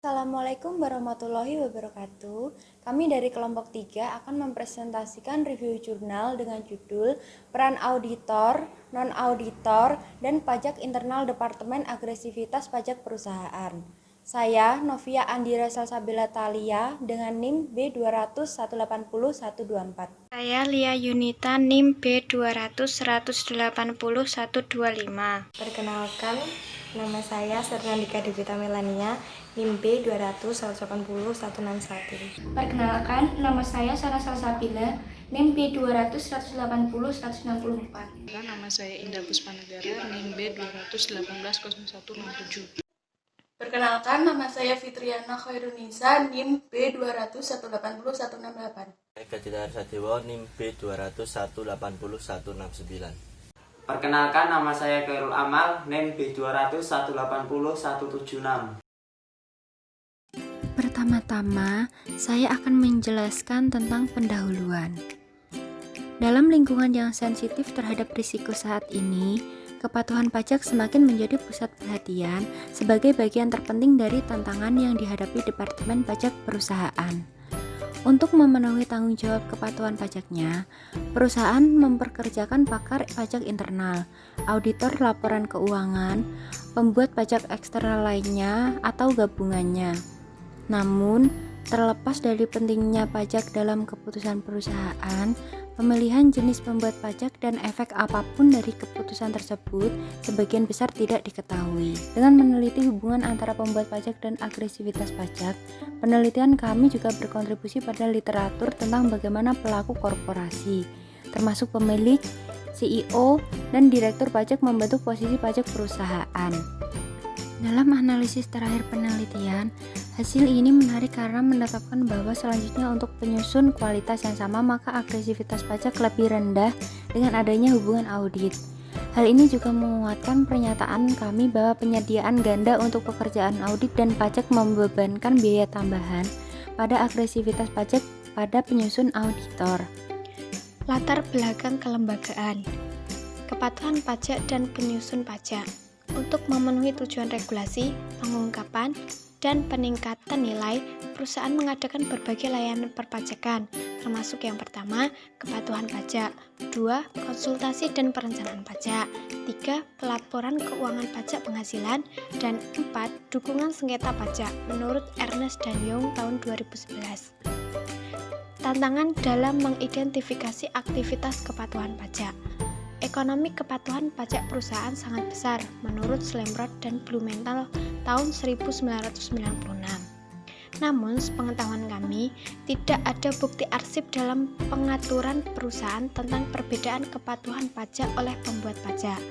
Assalamualaikum warahmatullahi wabarakatuh. Kami dari kelompok 3 akan mempresentasikan review jurnal dengan judul Peran Auditor, Non-Auditor, dan Pajak Internal Departemen Agresivitas Pajak Perusahaan. Saya, Novia Andira Salsabila Thalia, dengan NIM B200180124. Saya Lia Yunita NIM B200180125. Perkenalkan, nama saya Sernandika Devita Melania, NIM B200180161. Perkenalkan, nama saya Sarah Salsabila, NIM B200180164. Nama saya Indah Puspanegara, NIM B200180167. Perkenalkan, nama saya Fitriana Khairunisa, NIM B200180168. Gadita Arsadewa, NIM B200180169. Perkenalkan, nama saya Khairul Amal, NIM B200180176. Pertama-tama, saya akan menjelaskan tentang pendahuluan. Dalam lingkungan yang sensitif terhadap risiko saat ini, kepatuhan pajak semakin menjadi pusat perhatian sebagai bagian terpenting dari tantangan yang dihadapi Departemen Pajak Perusahaan. Untuk memenuhi tanggung jawab kepatuhan pajaknya, perusahaan memperkerjakan pakar pajak internal, auditor laporan keuangan, pembuat pajak eksternal lainnya atau gabungannya. Namun, terlepas dari pentingnya pajak dalam keputusan perusahaan, pemilihan jenis pembuat pajak dan efek apapun dari keputusan tersebut sebagian besar tidak diketahui. Dengan meneliti hubungan antara pembuat pajak dan agresivitas pajak, penelitian kami juga berkontribusi pada literatur tentang bagaimana pelaku korporasi, termasuk pemilik, CEO, dan direktur pajak membentuk posisi pajak perusahaan. Dalam analisis terakhir penelitian, hasil ini menarik karena menetapkan bahwa selanjutnya untuk penyusun kualitas yang sama maka agresivitas pajak lebih rendah dengan adanya hubungan audit. Hal ini juga menguatkan pernyataan kami bahwa penyediaan ganda untuk pekerjaan audit dan pajak membebankan biaya tambahan pada agresivitas pajak pada penyusun auditor. Latar belakang kelembagaan, kepatuhan pajak dan penyusun pajak. Untuk memenuhi tujuan regulasi, pengungkapan, dan peningkatan nilai, perusahaan mengadakan berbagai layanan perpajakan, termasuk yang pertama, kepatuhan pajak, 2. Konsultasi dan perencanaan pajak, 3. Pelaporan keuangan pajak penghasilan, dan 4. Dukungan sengketa pajak, menurut Ernest dan Young tahun 2011. Tantangan dalam mengidentifikasi aktivitas kepatuhan pajak. Ekonomi kepatuhan pajak perusahaan sangat besar, menurut Slamrod dan Blumenthal tahun 1996. Namun, sepengetahuan kami, tidak ada bukti arsip dalam pengaturan perusahaan tentang perbedaan kepatuhan pajak oleh pembuat pajak.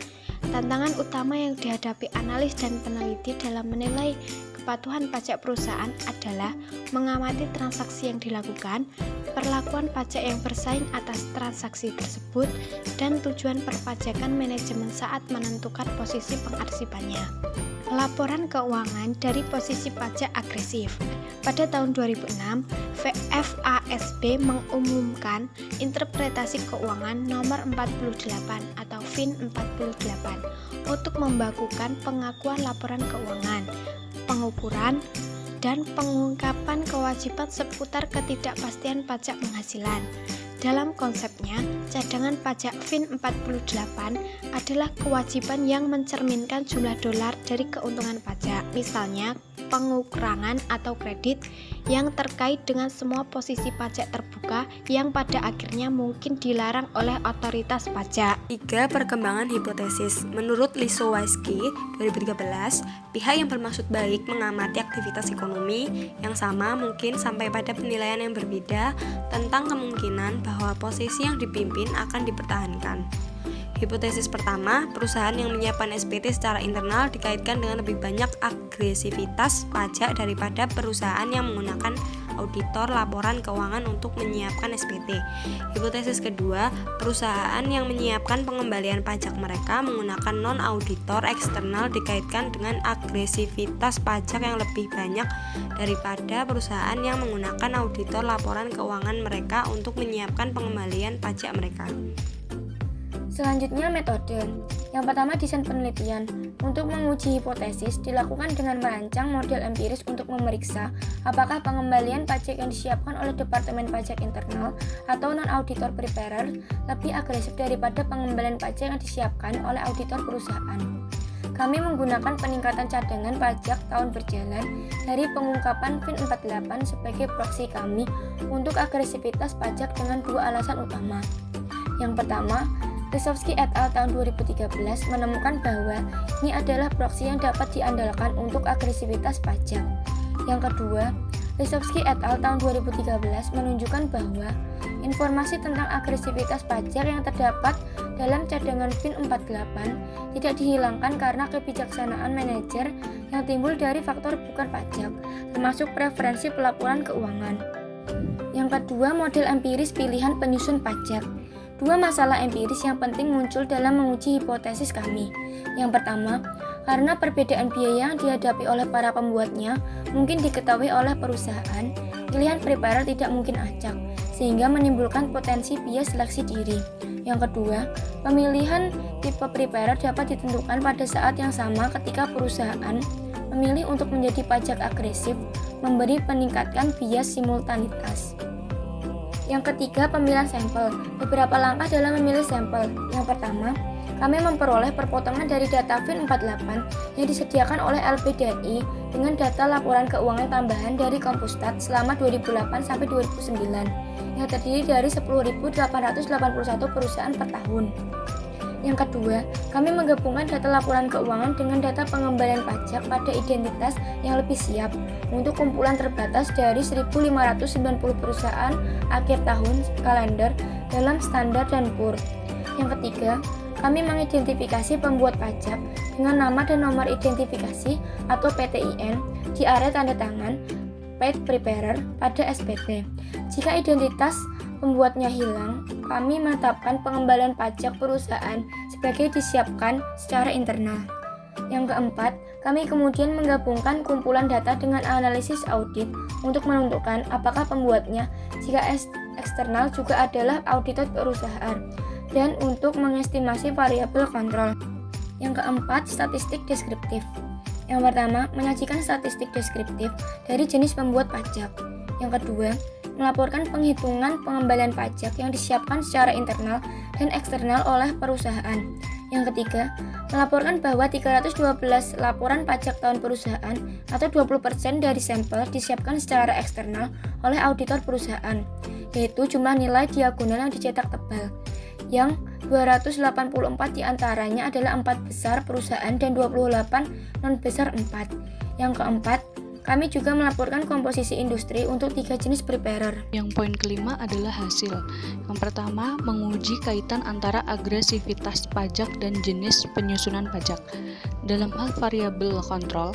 Tantangan utama yang dihadapi analis dan peneliti dalam menilai kepatuhan pajak perusahaan adalah mengamati transaksi yang dilakukan, perlakuan pajak yang bersaing atas transaksi tersebut, dan tujuan perpajakan manajemen saat menentukan posisi pengarsipannya. Laporan keuangan dari posisi pajak agresif. Pada tahun 2006, FASB mengumumkan interpretasi keuangan nomor 48 atau FIN 48 untuk membakukan pengakuan laporan keuangan, pengukuran, dan pengungkapan kewajiban seputar ketidakpastian pajak penghasilan. Dalam konsepnya, cadangan pajak FIN 48 adalah kewajiban yang mencerminkan jumlah dolar dari keuntungan pajak, misalnya pengurangan atau kredit yang terkait dengan semua posisi pajak terbuka yang pada akhirnya mungkin dilarang oleh otoritas pajak. 3. Perkembangan hipotesis. Menurut Lisowski 2013, pihak yang bermaksud baik mengamati aktivitas ekonomi yang sama mungkin sampai pada penilaian yang berbeda tentang kemungkinan bahwa posisi yang dipimpin akan dipertahankan. Hipotesis pertama, perusahaan yang menyiapkan SPT secara internal dikaitkan dengan lebih banyak agresivitas pajak daripada perusahaan yang menggunakan auditor laporan keuangan untuk menyiapkan SPT. Hipotesis kedua, perusahaan yang menyiapkan pengembalian pajak mereka menggunakan non-auditor eksternal dikaitkan dengan agresivitas pajak yang lebih banyak daripada perusahaan yang menggunakan auditor laporan keuangan mereka untuk menyiapkan pengembalian pajak mereka. Selanjutnya metode. Yang pertama desain penelitian. Untuk menguji hipotesis dilakukan dengan merancang model empiris untuk memeriksa apakah pengembalian pajak yang disiapkan oleh Departemen Pajak Internal atau non-auditor preparer lebih agresif daripada pengembalian pajak yang disiapkan oleh auditor perusahaan. Kami menggunakan peningkatan cadangan pajak tahun berjalan dari pengungkapan FIN 48 sebagai proksi kami untuk agresivitas pajak dengan dua alasan utama. Yang pertama, Lisowski et al. Tahun 2013 menemukan bahwa ini adalah proksi yang dapat diandalkan untuk agresivitas pajak. Yang kedua, Lisowski et al. Tahun 2013 menunjukkan bahwa informasi tentang agresivitas pajak yang terdapat dalam cadangan FIN 48 tidak dihilangkan karena kebijaksanaan manajer yang timbul dari faktor bukan pajak, termasuk preferensi pelaporan keuangan. Yang kedua, model empiris pilihan penyusun pajak. Dua masalah empiris yang penting muncul dalam menguji hipotesis kami. Yang pertama, karena perbedaan biaya yang dihadapi oleh para pembuatnya mungkin diketahui oleh perusahaan, pilihan preparer tidak mungkin acak, sehingga menimbulkan potensi bias seleksi diri. Yang kedua, pemilihan tipe preparer dapat ditentukan pada saat yang sama ketika perusahaan memilih untuk menjadi pajak agresif, memberi peningkatkan bias simultanitas. Yang ketiga, pemilihan sampel. Beberapa langkah dalam memilih sampel. Yang pertama, kami memperoleh perpotongan dari data FIN 48 yang disediakan oleh LPDI dengan data laporan keuangan tambahan dari Kompustat selama 2008 sampai 2009 yang terdiri dari 10.881 perusahaan per tahun. Yang kedua, kami menggabungkan data laporan keuangan dengan data pengembalian pajak pada identitas yang lebih siap untuk kumpulan terbatas dari 1.590 perusahaan akhir tahun kalender dalam standar dan PUR. Yang ketiga, kami mengidentifikasi pembuat pajak dengan nama dan nomor identifikasi atau PTIN di area tanda tangan paid preparer pada SPT. Jika identitas pembuatnya hilang, kami menetapkan pengembalian pajak perusahaan sebagai disiapkan secara internal. Yang keempat, kami kemudian menggabungkan kumpulan data dengan analisis audit untuk menentukan apakah pembuatnya, jika eksternal juga adalah auditor perusahaan, dan untuk mengestimasi variabel kontrol. Yang keempat, statistik deskriptif. Yang pertama, menyajikan statistik deskriptif dari jenis pembuat pajak. Yang kedua, melaporkan penghitungan pengembalian pajak yang disiapkan secara internal dan eksternal oleh perusahaan. Yang ketiga, melaporkan bahwa 312 laporan pajak tahun perusahaan atau 20% dari sampel disiapkan secara eksternal oleh auditor perusahaan, yaitu jumlah nilai diagonal yang dicetak tebal, yang 284 diantaranya adalah 4 besar perusahaan dan 28 non besar 4. Yang keempat, kami juga melaporkan komposisi industri untuk 3 jenis preparer. Yang poin kelima adalah hasil. Yang pertama, menguji kaitan antara agresivitas pajak dan jenis penyusunan pajak. Dalam hal variabel kontrol,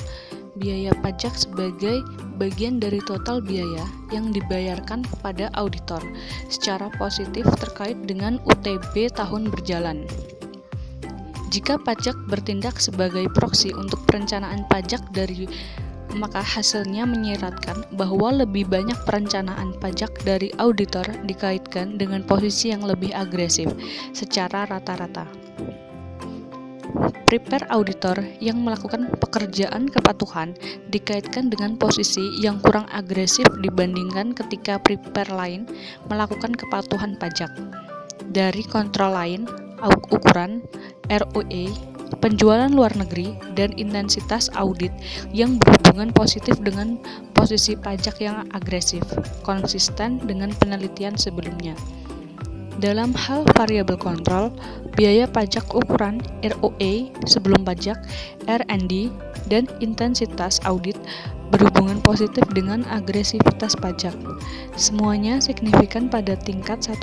biaya pajak sebagai bagian dari total biaya yang dibayarkan kepada auditor secara positif terkait dengan UTB tahun berjalan. Jika pajak bertindak sebagai proksi untuk perencanaan pajak maka hasilnya menyiratkan bahwa lebih banyak perencanaan pajak dari auditor dikaitkan dengan posisi yang lebih agresif secara rata-rata. Prepare auditor yang melakukan pekerjaan kepatuhan dikaitkan dengan posisi yang kurang agresif dibandingkan ketika prepare lain melakukan kepatuhan pajak. Dari kontrol lain, ukuran, ROE, penjualan luar negeri, dan intensitas audit yang berhubungan positif dengan posisi pajak yang agresif, konsisten dengan penelitian sebelumnya. Dalam hal variabel kontrol, biaya pajak ukuran ROE sebelum pajak, R&D, dan intensitas audit berhubungan positif dengan agresivitas pajak. Semuanya signifikan pada tingkat 1%,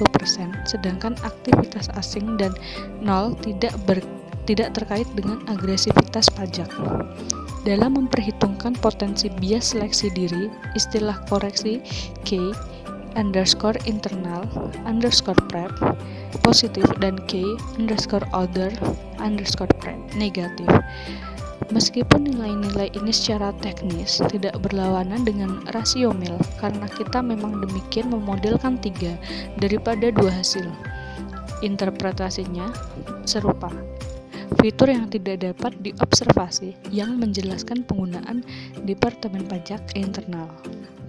sedangkan aktivitas asing dan 0 tidak terkait dengan agresivitas pajak. Dalam memperhitungkan potensi bias seleksi diri, istilah koreksi K_internal_prep positif dan K_other_prep negatif. Meskipun nilai-nilai ini secara teknis tidak berlawanan dengan rasio mil, karena kita memang demikian memodelkan 3 daripada 2 hasil. Interpretasinya serupa. Fitur yang tidak dapat diobservasi yang menjelaskan penggunaan Departemen Pajak internal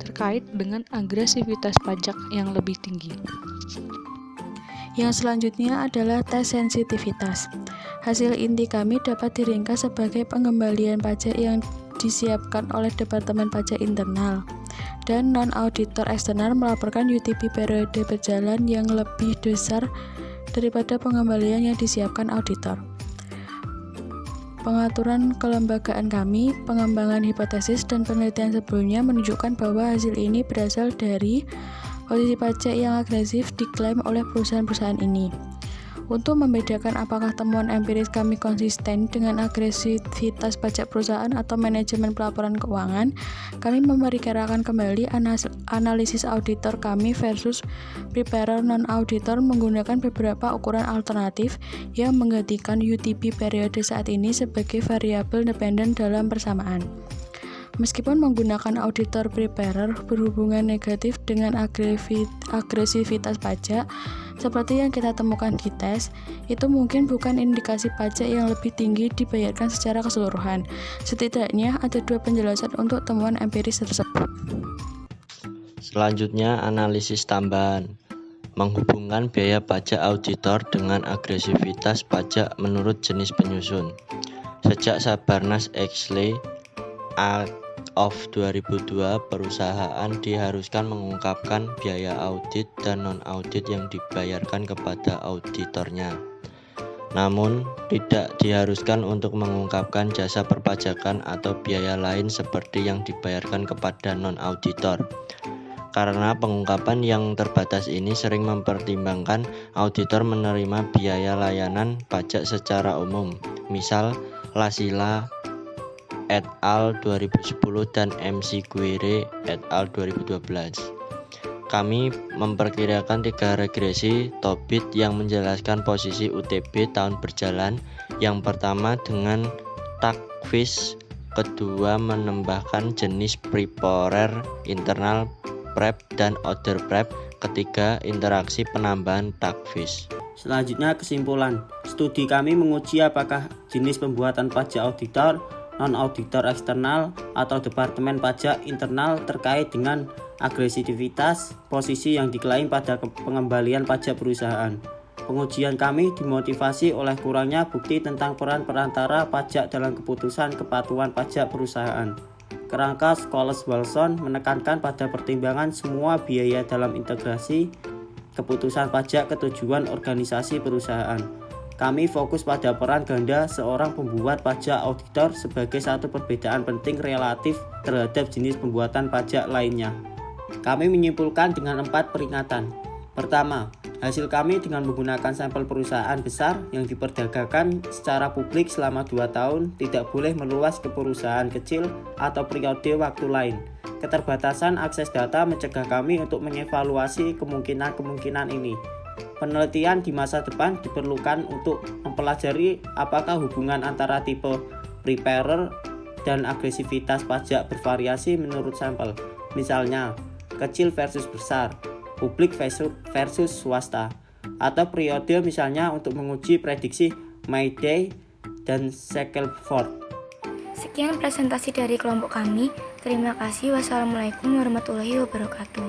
terkait dengan agresivitas pajak yang lebih tinggi. Yang selanjutnya adalah tes sensitivitas. Hasil inti kami dapat diringkas sebagai pengembalian pajak yang disiapkan oleh Departemen Pajak internal dan non-auditor eksternal melaporkan UTP periode berjalan yang lebih besar daripada pengembalian yang disiapkan auditor. Pengaturan kelembagaan kami, pengembangan hipotesis, dan penelitian sebelumnya menunjukkan bahwa hasil ini berasal dari posisi pajak yang agresif diklaim oleh perusahaan-perusahaan ini. Untuk membedakan apakah temuan empiris kami konsisten dengan agresivitas pajak perusahaan atau manajemen pelaporan keuangan, kami memerikirakan kembali analisis auditor kami versus preparer non-auditor menggunakan beberapa ukuran alternatif yang menggantikan UTP periode saat ini sebagai variabel dependen dalam persamaan. Meskipun menggunakan auditor preparer berhubungan negatif dengan agresivitas pajak, seperti yang kita temukan di tes, itu mungkin bukan indikasi pajak yang lebih tinggi dibayarkan secara keseluruhan. Setidaknya ada dua penjelasan untuk temuan empiris tersebut. Selanjutnya, analisis tambahan. Menghubungkan biaya pajak auditor dengan agresivitas pajak menurut jenis penyusun. Sejak Sabarnas Exley Act of 2002, perusahaan diharuskan mengungkapkan biaya audit dan non-audit yang dibayarkan kepada auditornya. Namun, tidak diharuskan untuk mengungkapkan jasa perpajakan atau biaya lain seperti yang dibayarkan kepada non-auditor. Karena pengungkapan yang terbatas ini sering mempertimbangkan auditor menerima biaya layanan pajak secara umum, misal Lasila et al. 2010 dan MC Guire et al. 2012. Kami memperkirakan 3 regresi Tobit yang menjelaskan posisi UTB tahun berjalan. Yang pertama dengan takfis, kedua menambahkan jenis preparer internal prep dan order prep, ketiga interaksi penambahan takfis. Selanjutnya kesimpulan. Studi kami menguji apakah jenis pembuatan pajak auditor, non-auditor eksternal, atau Departemen Pajak internal terkait dengan agresivitas posisi yang diklaim pada pengembalian pajak perusahaan. Pengujian kami dimotivasi oleh kurangnya bukti tentang peran perantara pajak dalam keputusan kepatuhan pajak perusahaan. Kerangka Scholes-Wilson menekankan pada pertimbangan semua biaya dalam integrasi keputusan pajak ke tujuan organisasi perusahaan. Kami fokus pada peran ganda seorang pembuat pajak auditor sebagai satu perbedaan penting relatif terhadap jenis pembuatan pajak lainnya. Kami menyimpulkan dengan 4 peringatan. Pertama, hasil kami dengan menggunakan sampel perusahaan besar yang diperdagangkan secara publik selama 2 tahun tidak boleh meluas ke perusahaan kecil atau periode waktu lain. Keterbatasan akses data mencegah kami untuk mengevaluasi kemungkinan-kemungkinan ini. Penelitian di masa depan diperlukan untuk mempelajari apakah hubungan antara tipe preparer dan agresivitas pajak bervariasi menurut sampel. Misalnya, kecil versus besar, publik versus swasta, atau periode misalnya untuk menguji prediksi Mayday dan Shackelford. Sekian presentasi dari kelompok kami. Terima kasih. Wassalamualaikum warahmatullahi wabarakatuh.